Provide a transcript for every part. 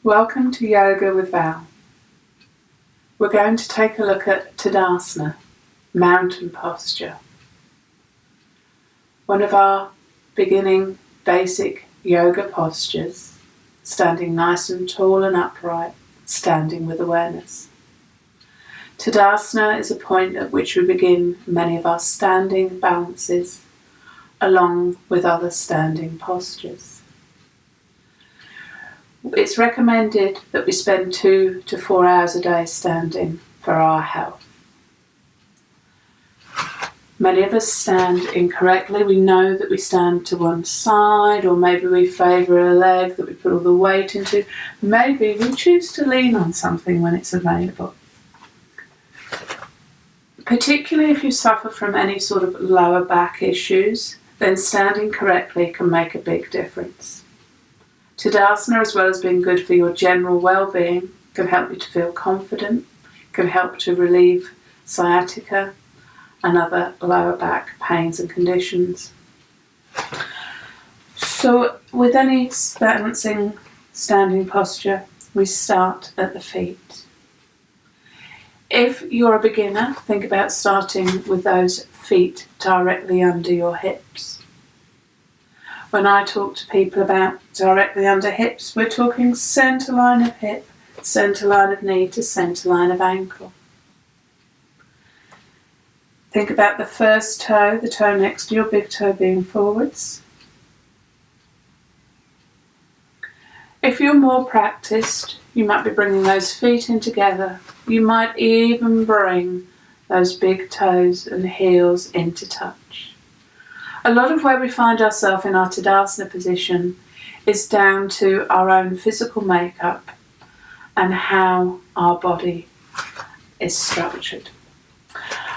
Welcome to Yoga with Val. We're going to take a look at Tadasana, mountain posture. One of our beginning basic yoga postures, standing nice and tall and upright, standing with awareness. Tadasana is a point at which we begin many of our standing balances, along with other standing postures. It's recommended that we spend 2 to 4 hours a day standing for our health. Many of us stand incorrectly. We know that we stand to one side, or maybe we favour a leg that we put all the weight into. Maybe we choose to lean on something when it's available. Particularly if you suffer from any sort of lower back issues, then standing correctly can make a big difference. Tadasana, as well as being good for your general well-being, can help you to feel confident, can help to relieve sciatica and other lower back pains and conditions. So with any balancing standing posture, we start at the feet. If you're a beginner, think about starting with those feet directly under your hips. When I talk to people about directly under hips, we're talking centre line of hip, centre line of knee to centre line of ankle. Think about the first toe, the toe next to your big toe being forwards. If you're more practiced, you might be bringing those feet in together. You might even bring those big toes and heels into touch. A lot of where we find ourselves in our Tadasana position is down to our own physical makeup and how our body is structured.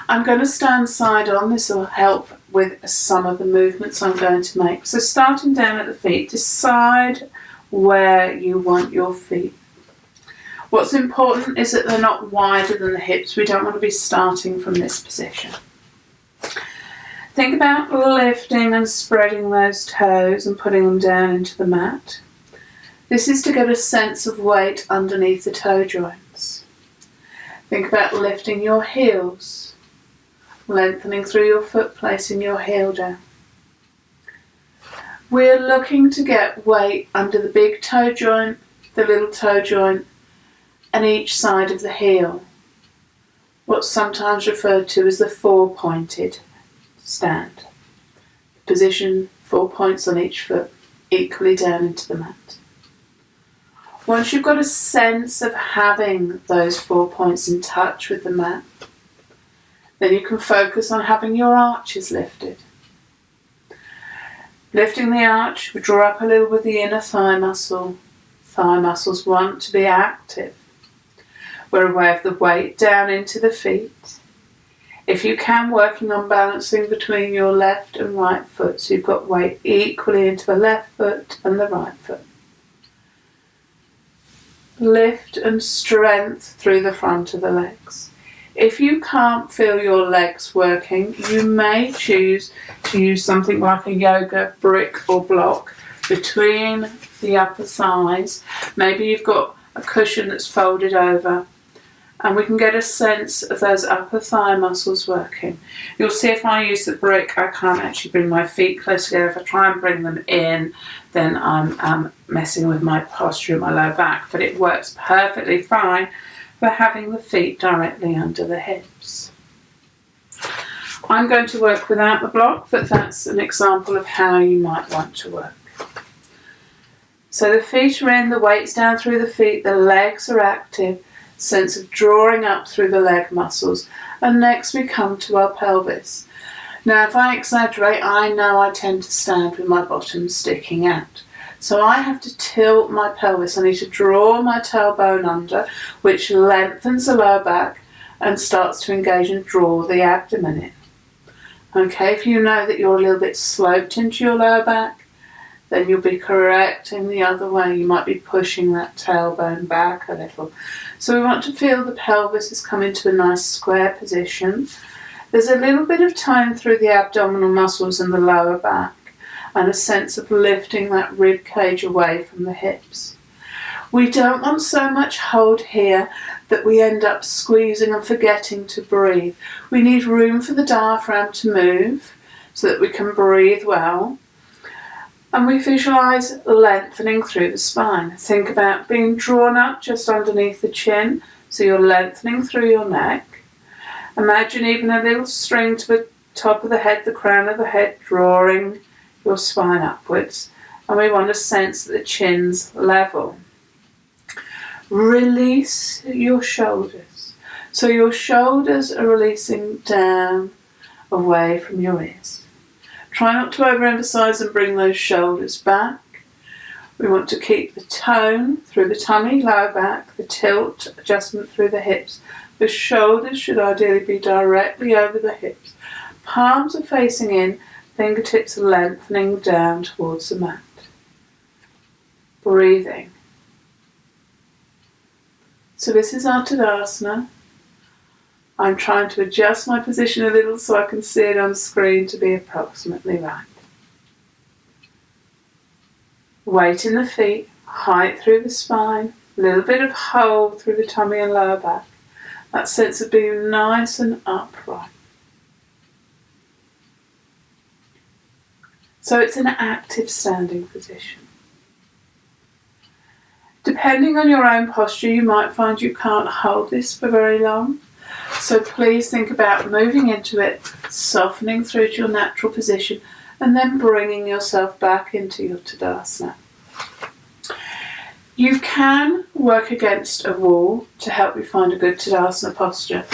I'm going to stand side on. This will help with some of the movements I'm going to make. So starting down at the feet, decide where you want your feet. What's important is that they're not wider than the hips. We don't want to be starting from this position. Think about lifting and spreading those toes and putting them down into the mat. This is to get a sense of weight underneath the toe joints. Think about lifting your heels, lengthening through your foot, placing your heel down. We're looking to get weight under the big toe joint, the little toe joint, and each side of the heel. What's sometimes referred to as the four-pointed stand. Position 4 points on each foot, equally down into the mat. Once you've got a sense of having those 4 points in touch with the mat, then you can focus on having your arches lifted. Lifting the arch, we draw up a little with the inner thigh muscle. Thigh muscles want to be active. We're aware of the weight down into the feet. If you can, working on balancing between your left and right foot, so you've got weight equally into the left foot and the right foot. Lift and strength through the front of the legs. If you can't feel your legs working, you may choose to use something like a yoga brick or block between the upper thighs. Maybe you've got a cushion that's folded over, and we can get a sense of those upper thigh muscles working. You'll see if I use the brick, I can't actually bring my feet close together. If I try and bring them in, then I'm messing with my posture and my lower back. But it works perfectly fine for having the feet directly under the hips. I'm going to work without the block, but that's an example of how you might want to work. So the feet are in, the weight's down through the feet, the legs are active. Sense of drawing up through the leg muscles, and next we come to our pelvis. Now if I exaggerate, I know I tend to stand with my bottom sticking out, so I have to tilt my pelvis. I need to draw my tailbone under, which lengthens the lower back and starts to engage and draw the abdomen in. Okay, if you know that you're a little bit sloped into your lower back, then you'll be correcting the other way. You might be pushing that tailbone back a little. So we want to feel the pelvis has come into a nice square position. There's a little bit of tone through the abdominal muscles in the lower back and a sense of lifting that rib cage away from the hips. We don't want so much hold here that we end up squeezing and forgetting to breathe. We need room for the diaphragm to move so that we can breathe well. And we visualise lengthening through the spine. Think about being drawn up just underneath the chin, so you're lengthening through your neck. Imagine even a little string to the top of the head, the crown of the head, drawing your spine upwards. And we want to sense that the chin's level. Release your shoulders. So your shoulders are releasing down away from your ears. Try not to overemphasize and bring those shoulders back. We want to keep the tone through the tummy, lower back, the tilt, adjustment through the hips. The shoulders should ideally be directly over the hips. Palms are facing in, fingertips lengthening down towards the mat. Breathing. So this is our Tadasana. I'm trying to adjust my position a little so I can see it on screen to be approximately right. Weight in the feet, height through the spine, a little bit of hold through the tummy and lower back. That sense of being nice and upright. So it's an active standing position. Depending on your own posture, you might find you can't hold this for very long. So please think about moving into it, softening through to your natural position, and then bringing yourself back into your Tadasana. You can work against a wall to help you find a good Tadasana posture,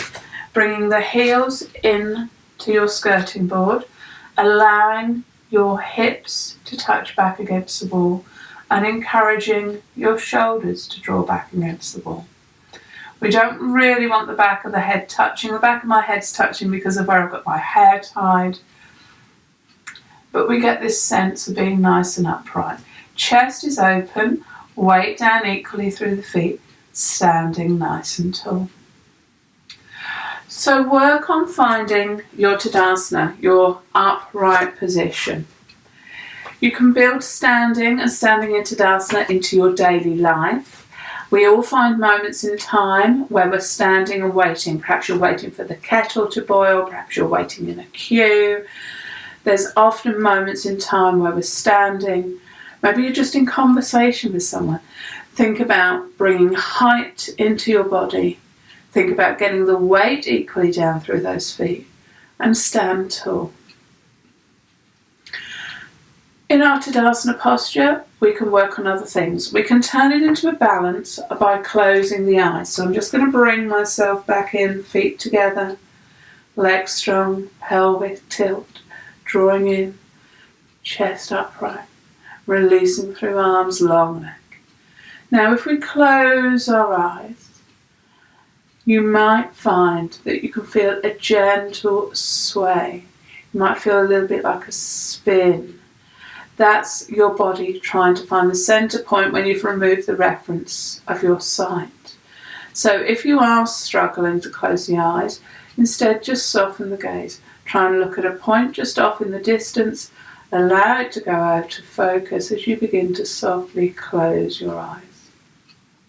bringing the heels in to your skirting board, allowing your hips to touch back against the wall, and encouraging your shoulders to draw back against the wall. We don't really want the back of the head touching. The back of my head's touching because of where I've got my hair tied. But we get this sense of being nice and upright. Chest is open, weight down equally through the feet, standing nice and tall. So work on finding your Tadasana, your upright position. You can build standing and standing in Tadasana into your daily life. We all find moments in time where we're standing and waiting. Perhaps you're waiting for the kettle to boil, perhaps you're waiting in a queue. There's often moments in time where we're standing. Maybe you're just in conversation with someone. Think about bringing height into your body. Think about getting the weight equally down through those feet and stand tall. In our Tadasana posture, we can work on other things. We can turn it into a balance by closing the eyes. So I'm just going to bring myself back in, feet together, legs strong, pelvic tilt, drawing in, chest upright, releasing through arms, long neck. Now if we close our eyes, you might find that you can feel a gentle sway. You might feel a little bit like a spin. That's your body trying to find the centre point when you've removed the reference of your sight. So if you are struggling to close the eyes, instead just soften the gaze. Try and look at a point just off in the distance. Allow it to go out of focus as you begin to softly close your eyes.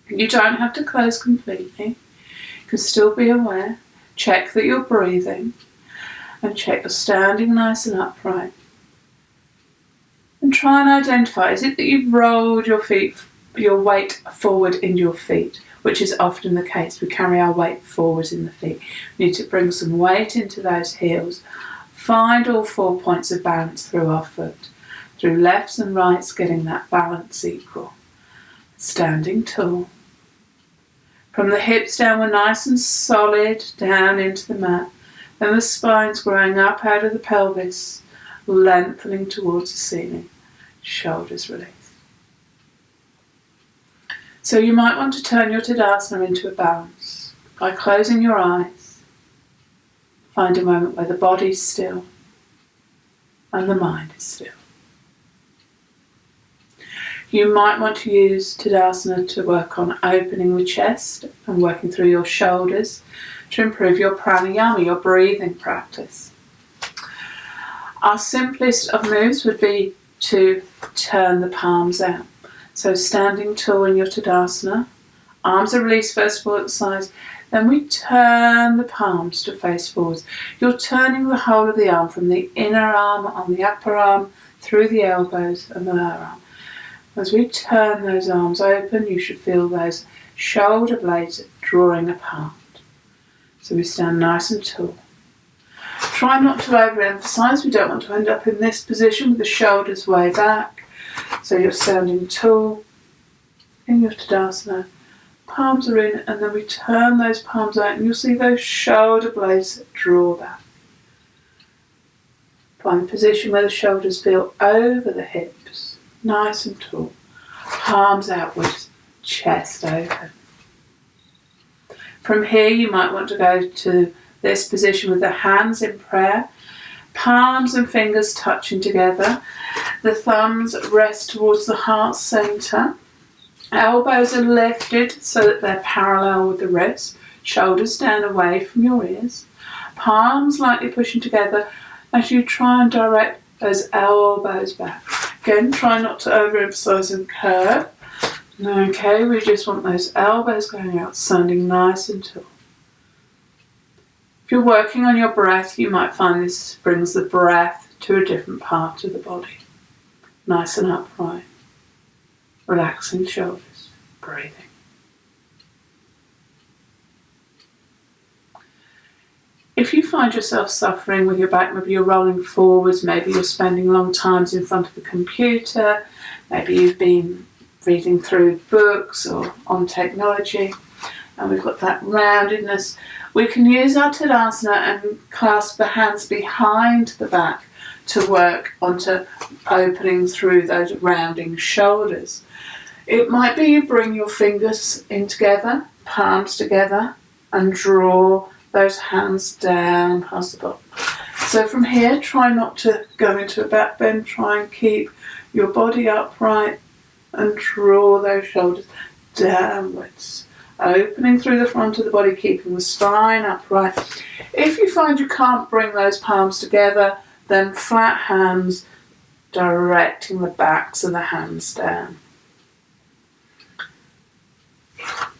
You don't have to close completely. You can still be aware. Check that you're breathing and check you're standing nice and upright. And try and identify, is it that you've rolled your weight forward in your feet, which is often the case. We carry our weight forward in the feet. We need to bring some weight into those heels. Find all 4 points of balance through our foot. Through lefts and rights, getting that balance equal. Standing tall. From the hips down, we're nice and solid, down into the mat. Then the spine's growing up out of the pelvis, lengthening towards the ceiling, shoulders release. So you might want to turn your Tadasana into a balance by closing your eyes. Find a moment where the body's still and the mind is still. You might want to use Tadasana to work on opening the chest and working through your shoulders to improve your pranayama, your breathing practice. Our simplest of moves would be to turn the palms out. So standing tall in your Tadasana, arms are released first of all at the sides, then we turn the palms to face forwards. You're turning the whole of the arm from the inner arm on the upper arm through the elbows and the lower arm. As we turn those arms open, you should feel those shoulder blades drawing apart. So we stand nice and tall. Try not to overemphasize. We don't want to end up in this position with the shoulders way back. So you're standing tall in your Tadasana. Palms are in, and then we turn those palms out, and you'll see those shoulder blades draw back. Find a position where the shoulders feel over the hips, nice and tall. Palms outwards, chest open. From here, you might want to go to this position with the hands in prayer, palms and fingers touching together. The thumbs rest towards the heart centre. Elbows are lifted so that they're parallel with the wrists. Shoulders down away from your ears. Palms lightly pushing together as you try and direct those elbows back. Again, try not to overemphasize and curve. Okay, we just want those elbows going out, standing nice and tall. If you're working on your breath, you might find this brings the breath to a different part of the body. Nice and upright. Relaxing shoulders, breathing. If you find yourself suffering with your back, maybe you're rolling forwards, maybe you're spending long times in front of the computer, maybe you've been reading through books or on technology, and we've got that roundedness, we can use our Tadasana and clasp the hands behind the back to work onto opening through those rounding shoulders. It might be you bring your fingers in together, palms together, and draw those hands down past the bottom. So from here, try not to go into a back bend. Try and keep your body upright and draw those shoulders downwards. Opening through the front of the body, keeping the spine upright. If you find you can't bring those palms together, then flat hands directing the backs of the hands down.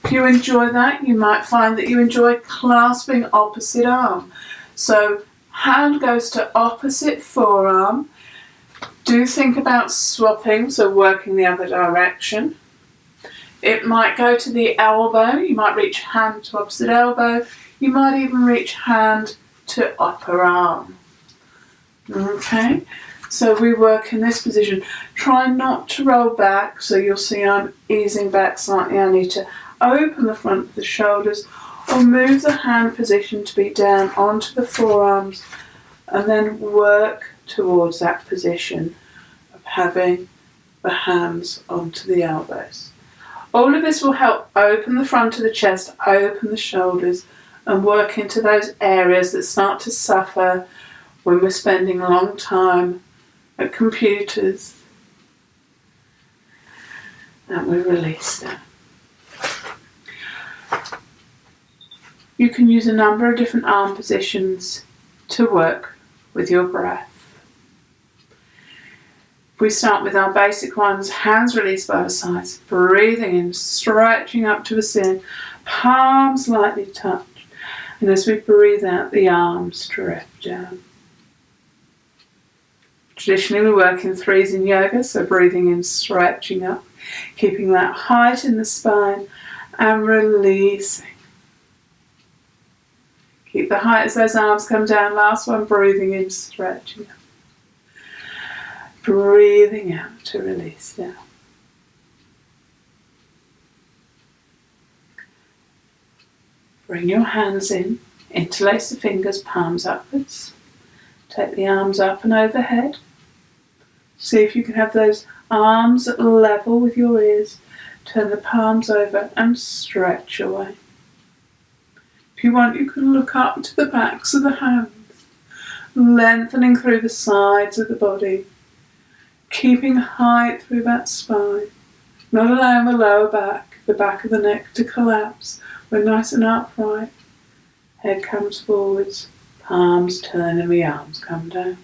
If you enjoy that, you might find that you enjoy clasping opposite arm. So hand goes to opposite forearm. Do think about swapping, so working the other direction. It might go to the elbow. You might reach hand to opposite elbow. You might even reach hand to upper arm. Okay, so we work in this position. Try not to roll back, so you'll see I'm easing back slightly. I need to open the front of the shoulders or move the hand position to be down onto the forearms, and then work towards that position of having the hands onto the elbows. All of this will help open the front of the chest, open the shoulders, and work into those areas that start to suffer when we're spending a long time at computers, and we release them. You can use a number of different arm positions to work with your breath. If we start with our basic ones, hands released by the sides, breathing in, stretching up to the ceiling, palms lightly touch, and as we breathe out, the arms drift down. Traditionally, we work in threes in yoga, so breathing in, stretching up, keeping that height in the spine, and releasing. Keep the height as those arms come down. Last one, breathing in, stretching up. Breathing out to release down. Bring your hands in, interlace the fingers, palms upwards. Take the arms up and overhead. See if you can have those arms at level with your ears. Turn the palms over and stretch away. If you want, you can look up to the backs of the hands, lengthening through the sides of the body, keeping height through that spine, not allowing the lower back, the back of the neck to collapse. We're nice and upright. Head comes forwards, palms turn and the arms come down.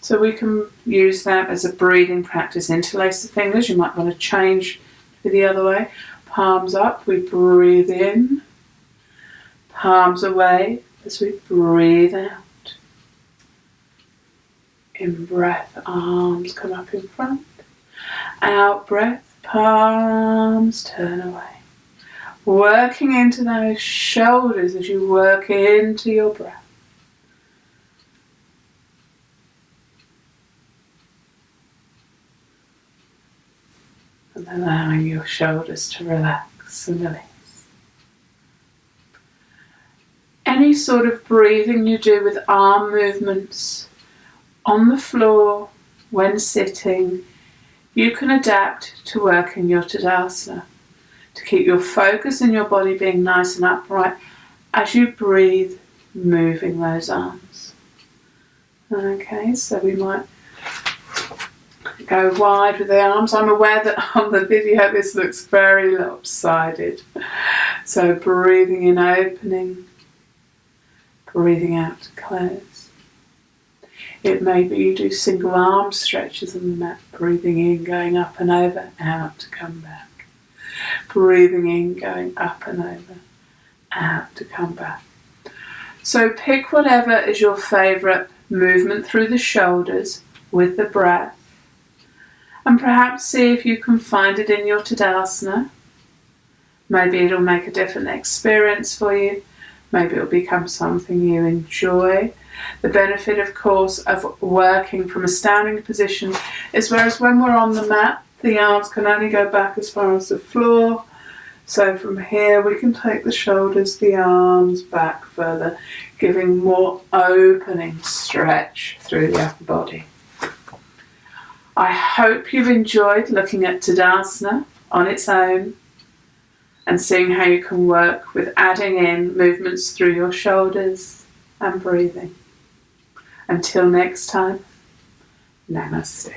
So we can use that as a breathing practice. Interlace the fingers. You might want to change to the other way. Palms up, we breathe in. Palms away as we breathe out. In breath, arms come up in front. Out breath, palms turn away. Working into those shoulders as you work into your breath. And allowing your shoulders to relax and release. Any sort of breathing you do with arm movements on the floor when sitting, you can adapt to working your Tadasana to keep your focus and your body being nice and upright as you breathe, moving those arms. Okay, so we might go wide with the arms. I'm aware that on the video this looks very lopsided. So breathing in, opening, breathing out to close. It may be you do single arm stretches on the mat, breathing in, going up and over, out to come back. Breathing in, going up and over, out to come back. So pick whatever is your favourite movement through the shoulders with the breath, and perhaps see if you can find it in your Tadasana. Maybe it'll make a different experience for you. Maybe it'll become something you enjoy. The benefit, of course, of working from a standing position is whereas when we're on the mat, the arms can only go back as far as the floor. So from here we can take the shoulders, the arms back further, giving more opening stretch through the upper body. I hope you've enjoyed looking at Tadasana on its own and seeing how you can work with adding in movements through your shoulders and breathing. Until next time, Namaste.